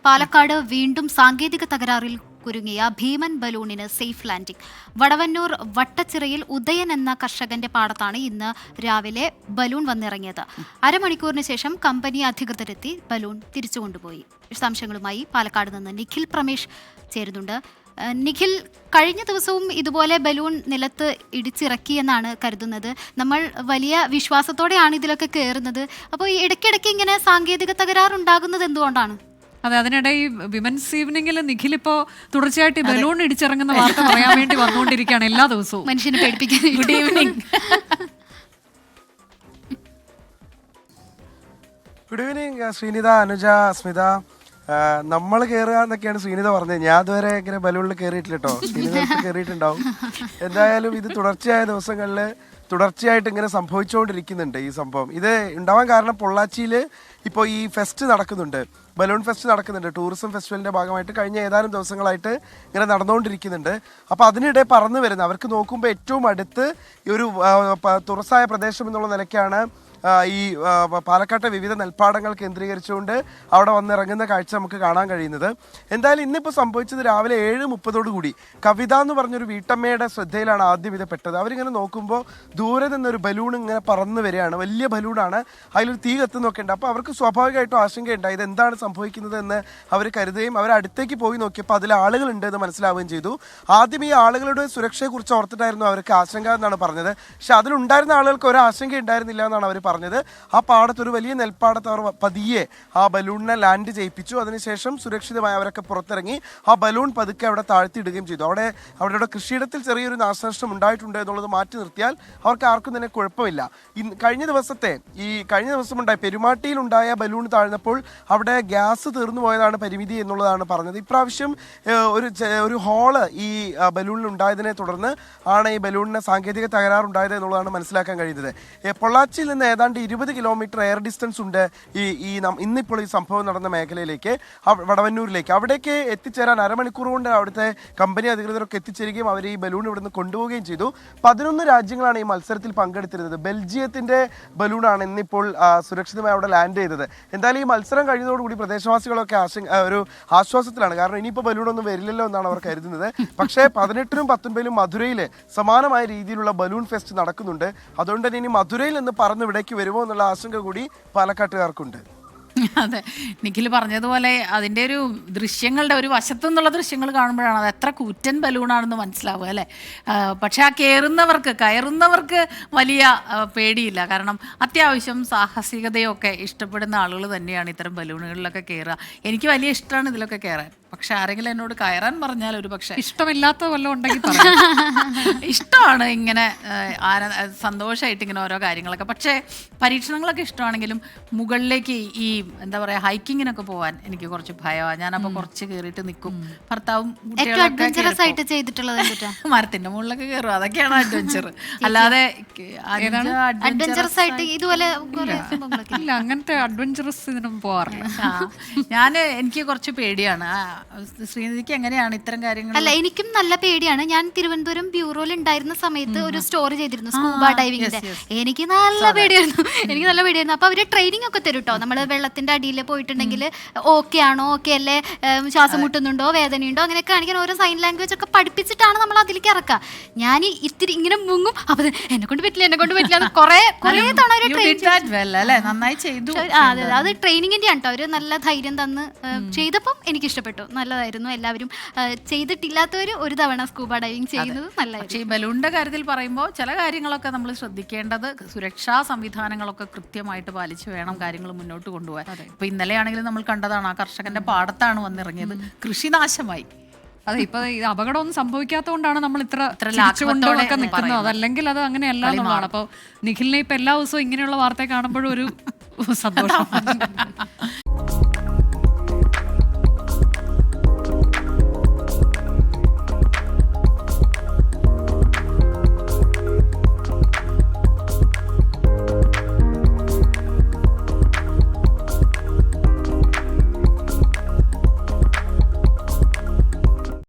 പാലക്കാട് വീണ്ടും സാങ്കേതിക തകരാറിൽ കുരുങ്ങിയ ഭീമൻ ബലൂണിന് safe landing. Vadavannur വട്ടച്ചിറയിൽ Udayan എന്ന കർഷകന്റെ പാടത്താണ് ഇന്ന് രാവിലെ ബലൂൺ വന്നിറങ്ങിയത്. അരമണിക്കൂറിന് ശേഷം കമ്പനി അധികൃതരെത്തി ബലൂൺ തിരിച്ചു കൊണ്ടുപോയി. വിശദാംശങ്ങളുമായി പാലക്കാട് നിന്ന് നിഖിൽ പ്രമേഷ് ചേരുന്നുണ്ട്. നിഖിൽ, കഴിഞ്ഞ ദിവസവും ഇതുപോലെ ബലൂൺ നിലത്ത് ഇടിച്ചിറക്കിയെന്നാണ് കരുതുന്നത്. നമ്മൾ വലിയ വിശ്വാസത്തോടെയാണ് ഇതിലൊക്കെ കയറുന്നത്. അപ്പോൾ ഈ ഇടയ്ക്കിടയ്ക്ക് ഇങ്ങനെ സാങ്കേതിക തകരാറുണ്ടാകുന്നത് എന്തുകൊണ്ടാണ്? അതെ, അതിനിടെ ഈ വിമൻസ് ഈവനിങ്ങിൽ നിഖിൽ ഇപ്പോ തുടർച്ചയായിട്ട് ബലൂൺ ഇടിച്ചിറങ്ങുന്ന വാർത്ത പറയാൻ വേണ്ടി വന്നുകൊണ്ടിരിക്കുകയാണ് എല്ലാ ദിവസവും. മനുഷ്യനെ പേടിപ്പിക്കാൻ. Good evening. Good evening Sreenitha, Anuja, Smitha. നമ്മൾ കയറുക എന്നൊക്കെയാണ് ശ്രീനിത പറഞ്ഞത്. ഞാൻ ഇതുവരെ ഇങ്ങനെ ബലൂണിൽ കയറിയിട്ടില്ല കേട്ടോ. ശ്രീനിത കയറിയിട്ടുണ്ടാവും. എന്തായാലും ഇത് തുടർച്ചയായ ദിവസങ്ങളിൽ തുടർച്ചയായിട്ട് ഇങ്ങനെ സംഭവിച്ചുകൊണ്ടിരിക്കുന്നുണ്ട് ഈ സംഭവം. ഇത് ഉണ്ടാവാൻ കാരണം പൊള്ളാച്ചിയിൽ ഇപ്പോൾ ഈ ഫെസ്റ്റ് നടക്കുന്നുണ്ട്, ബലൂൺ ഫെസ്റ്റ് നടക്കുന്നുണ്ട്. ടൂറിസം ഫെസ്റ്റിവലിൻ്റെ ഭാഗമായിട്ട് കഴിഞ്ഞ ഏതാനും ദിവസങ്ങളായിട്ട് ഇങ്ങനെ നടന്നുകൊണ്ടിരിക്കുന്നുണ്ട്. അപ്പോൾ അതിനിടെ പറന്നു വരുന്ന അവർക്ക് നോക്കുമ്പോൾ ഏറ്റവും അടുത്ത് ഈ ഒരു തുറസായ പ്രദേശം എന്നുള്ള നിലയ്ക്കാണ് ഈ പാലക്കാട്ടെ വിവിധ നെൽപ്പാടങ്ങൾ കേന്ദ്രീകരിച്ചുകൊണ്ട് അവിടെ വന്നിറങ്ങുന്ന കാഴ്ച നമുക്ക് കാണാൻ കഴിയുന്നത്. എന്തായാലും ഇന്നിപ്പോൾ സംഭവിച്ചത് രാവിലെ 7:30 കവിത എന്ന് പറഞ്ഞൊരു വീട്ടമ്മയുടെ ശ്രദ്ധയിലാണ് ആദ്യം ഇത് പെട്ടത്. അവരിങ്ങനെ നോക്കുമ്പോൾ ദൂരെ നിന്നൊരു ബലൂൺ ഇങ്ങനെ പറന്നു വരികയാണ്. വലിയ ബലൂണാണ്, അതിലൊരു തീ കത്തുന്നൊക്കെ ഉണ്ട്. അപ്പോൾ അവർക്ക് സ്വാഭാവികമായിട്ടും ആശങ്കയുണ്ടായി, ഇത് എന്താണ് സംഭവിക്കുന്നത് എന്ന് അവർ കരുതുകയും അവരടുത്തേക്ക് പോയി നോക്കിയപ്പോൾ അതിൽ ആളുകളുണ്ട് എന്ന് മനസ്സിലാവുകയും ചെയ്തു. ആദ്യം ഈ ആളുകളുടെ സുരക്ഷയെക്കുറിച്ച് ഓർത്തിട്ടായിരുന്നു അവർക്ക് ആശങ്ക എന്നാണ് പറഞ്ഞത്. പക്ഷെ അതിലുണ്ടായിരുന്ന ആളുകൾക്ക് ഒരു ആശങ്ക ഉണ്ടായിരുന്നില്ല എന്നാണ് അവർ പറഞ്ഞത്. ആ പാടത്ത് ഒരു വലിയ നെൽപ്പാടത്ത് അവർ പതിയെ ആ ബലൂണിനെ ലാൻഡ് ചെയ്യിപ്പിച്ചു. അതിനുശേഷം സുരക്ഷിതമായി അവരൊക്കെ പുറത്തിറങ്ങി ആ ബലൂൺ പതുക്കെ അവിടെ താഴ്ത്തിയിടുകയും ചെയ്തു. അവരുടെ കൃഷിയിടത്തിൽ ചെറിയൊരു നാശനഷ്ടം ഉണ്ടായിട്ടുണ്ട് എന്നുള്ളത് മാറ്റി നിർത്തിയാൽ അവർക്ക് ആർക്കും തന്നെ കുഴപ്പമില്ല. കഴിഞ്ഞ ദിവസമുണ്ടായ പെരുമാട്ടിയിലുണ്ടായ ബലൂൺ താഴ്ന്നപ്പോൾ അവിടെ ഗ്യാസ് തീർന്നു പോയതാണ് പരിമിതി എന്നുള്ളതാണ് പറഞ്ഞത്. ഇപ്രാവശ്യം ഒരു ഹോള് ഈ ബലൂണിൽ ഉണ്ടായതിനെ തുടർന്ന് ആണ് ഈ ബലൂണിന് സാങ്കേതിക തകരാറുണ്ടായത് എന്നുള്ളതാണ് മനസ്സിലാക്കാൻ കഴിയുന്നത്. പൊള്ളാച്ചിയിൽ നിന്ന് ഏതാണ്ട് 20 കിലോമീറ്റർ എയർ ഡിസ്റ്റൻസ് ഉണ്ട് ഇന്നിപ്പോൾ ഈ സംഭവം നടന്ന മേഖലയിലേക്ക്, വടവന്നൂരിലേക്ക്. അവിടേക്ക് എത്തിച്ചേരാൻ അരമണിക്കൂർ കൊണ്ട് അവിടുത്തെ കമ്പനി അധികൃതരൊക്കെ എത്തിച്ചേരുകയും അവർ ഈ ബലൂൺ ഇവിടുന്ന് കൊണ്ടുപോവുകയും ചെയ്തു. 11 രാജ്യങ്ങളാണ് ഈ മത്സരത്തിൽ പങ്കെടുത്തിരുന്നത്. ബെൽജിയത്തിന്റെ ബലൂണാണ് ഇന്നിപ്പോൾ സുരക്ഷിതമായി അവിടെ ലാൻഡ് ചെയ്തത്. എന്തായാലും ഈ മത്സരം കഴിഞ്ഞതോടുകൂടി പ്രദേശവാസികളൊക്കെ ഒരു ആശ്വാസത്തിലാണ്. കാരണം ഇനിയിപ്പോൾ ബലൂണൊന്നും വരില്ലല്ലോ എന്നാണ് അവർ കരുതുന്നത്. പക്ഷേ 18-നും 19-നും മധുരയിൽ സമാനമായ രീതിയിലുള്ള ബലൂൺ ഫെസ്റ്റ് നടക്കുന്നുണ്ട്. അതുകൊണ്ട് തന്നെ ഇനി മധുരയിൽ നിന്ന് പറന്ന് ഇവിടേക്ക് വരുമോ എന്നുള്ള ആശങ്ക കൂടി പാലക്കാട്ടുകാർക്കുണ്ട്. അതെ, നിഖിൽ പറഞ്ഞതുപോലെ അതിൻ്റെ ഒരു ദൃശ്യങ്ങളുടെ ഒരു വശത്തു നിന്നുള്ള ദൃശ്യങ്ങൾ കാണുമ്പോഴാണ് അത് എത്ര കൂറ്റൻ ബലൂണാണെന്ന് മനസ്സിലാവുക അല്ലേ. പക്ഷെ ആ കയറുന്നവർക്ക് വലിയ പേടിയില്ല. കാരണം അത്യാവശ്യം സാഹസികതയൊക്കെ ഇഷ്ടപ്പെടുന്ന ആളുകൾ തന്നെയാണ് ഇത്തരം ബലൂണുകളിലൊക്കെ കയറുക. എനിക്ക് വലിയ ഇഷ്ടമാണ് ഇതിലൊക്കെ കയറാൻ. പക്ഷെ ആരെങ്കിലും എന്നോട് കയറാൻ പറഞ്ഞാൽ ഒരു പക്ഷേ ഇഷ്ടമില്ലാത്ത വല്ലതും ഉണ്ടെങ്കിൽ ഇഷ്ടമാണ് ഇങ്ങനെ സന്തോഷമായിട്ട് ഇങ്ങനെ ഓരോ കാര്യങ്ങളൊക്കെ. പക്ഷേ പരീക്ഷണങ്ങളൊക്കെ ഇഷ്ടമാണെങ്കിലും മുകളിലേക്ക് ഈ എന്താ പറയാ ഹൈക്കിങ്ങിനൊക്കെ പോവാൻ എനിക്ക് കുറച്ച് ഭയമാണ്. ഞാനപ്പോൾ കുറച്ച് കയറിയിട്ട് നിൽക്കും. ഭർത്താവും മരത്തിന്റെ മുകളിലൊക്കെ കയറും. അതൊക്കെയാണ് അഡ്വഞ്ചർ. അല്ലാതെ അങ്ങനത്തെ അഡ്വഞ്ചറസ് ഇതിനും പോവാറില്ല. എനിക്ക് കുറച്ച് പേടിയാണ്. ശ്രീനിധിക്ക് എങ്ങനെയാണ് ഇത്തരം കാര്യങ്ങൾ? അല്ല, എനിക്കും നല്ല പേടിയാണ്. ഞാൻ തിരുവനന്തപുരം ബ്യൂറോയിൽ ഉണ്ടായിരുന്ന സമയത്ത് ഒരു സ്റ്റോറി ചെയ്തിരുന്നു സ്കൂബ ഡൈവിങ്ങിന്റെ. എനിക്ക് നല്ല പേടിയായിരുന്നു. അപ്പൊ അവര് ട്രെയിനിങ് ഒക്കെ തരും കേട്ടോ. നമ്മള് വെള്ളത്തിന്റെ അടിയിൽ പോയിട്ടുണ്ടെങ്കിൽ ഓക്കെ ആണോ, ഓക്കെ അല്ലേ, ശ്വാസം മുട്ടുന്നുണ്ടോ, വേദനയുണ്ടോ, അങ്ങനെയൊക്കെ കാണിക്കാൻ ഓരോ സൈൻ ലാംഗ്വേജ് ഒക്കെ പഠിപ്പിച്ചിട്ടാണ് നമ്മൾ അതിലേക്ക് ഇറക്കുക. ഞാൻ ഇത്തിരി ഇങ്ങനെ മുങ്ങും. അപ്പൊ എന്നെ കൊണ്ട് പറ്റില്ല കുറെ തവണ നന്നായി ചെയ്തു. അതെ, അത് ട്രെയിനിങ്ങിന്റെ ആണ് കേട്ടോ. ഒരു നല്ല ധൈര്യം തന്ന് ചെയ്തപ്പം എനിക്ക് ഇഷ്ടപ്പെട്ടു. നല്ലതായിരുന്നു. എല്ലാവരും ചെയ്തിട്ടില്ലാത്തവർ ഒരു തവണ സ്കൂബ ഡൈവിങ് ചെയ്യുന്നത് നല്ലതായിരുന്നു. ഈ ബലൂണിന്റെ കാര്യത്തിൽ പറയുമ്പോൾ ചില കാര്യങ്ങളൊക്കെ നമ്മൾ ശ്രദ്ധിക്കേണ്ടത്, സുരക്ഷാ സംവിധാനങ്ങളൊക്കെ കൃത്യമായിട്ട് പാലിച്ച് വേണം കാര്യങ്ങൾ മുന്നോട്ട് കൊണ്ടുപോകാൻ. ഇപ്പൊ ഇന്നലെ ആണെങ്കിലും നമ്മൾ കണ്ടതാണ്, ആ കർഷകന്റെ പാടത്താണ് വന്നിറങ്ങിയത്. കൃഷിനാശമായി. അതെ, ഇപ്പൊ അപകടമൊന്നും സംഭവിക്കാത്തതുകൊണ്ടാണ് നമ്മൾ ഇത്ര ലാഘവത്തോടെ നിൽക്കുന്നത്. അതല്ലെങ്കിൽ അത് അങ്ങനെയല്ല എന്നുള്ളതാണ്. അപ്പൊ നിഖിലിനെ ഇപ്പൊ എല്ലാ ദിവസവും ഇങ്ങനെയുള്ള വാർത്ത കാണുമ്പോഴും ഒരു സന്തോഷം.